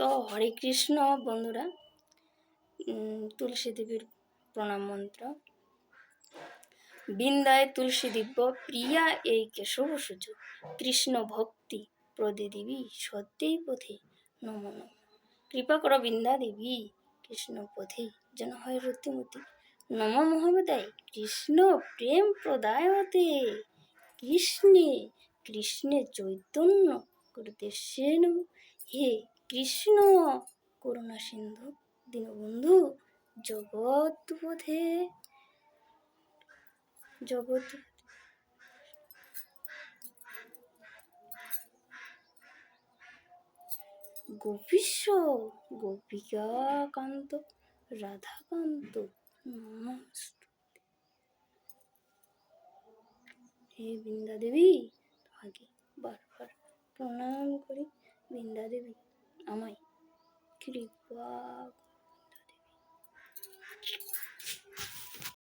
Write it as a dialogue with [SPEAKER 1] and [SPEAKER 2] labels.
[SPEAKER 1] তো হরে কৃষ্ণ বন্ধুরা, তুলসী দেবীর প্রণাম মন্ত্র। বিন্দায় তুলসী দিব্য প্রিয়া এই কেশব সূচ, কৃষ্ণ ভক্তি প্রদে দেবী সত্যই পথে নম নম। কৃপা করো বৃন্দা দেবী, কৃষ্ণ পথে যেন হয় রতিমতি। নম মহাবদায় কৃষ্ণ প্রেম প্রদায়তে, কৃষ্ণে কৃষ্ণে চৈতন্য করতেছে নম। হে কৃষ্ণ করুণা সিন্ধু দীনবন্ধু জগৎ পথে জগৎ। গোপীশ গোপিকা কান্ত রাধাকান্ত নমস্তুতে। হে বৃন্দা দেবী, তোমাকে বারবার প্রণাম করি। বৃন্দা দেবী আমায় কৃপা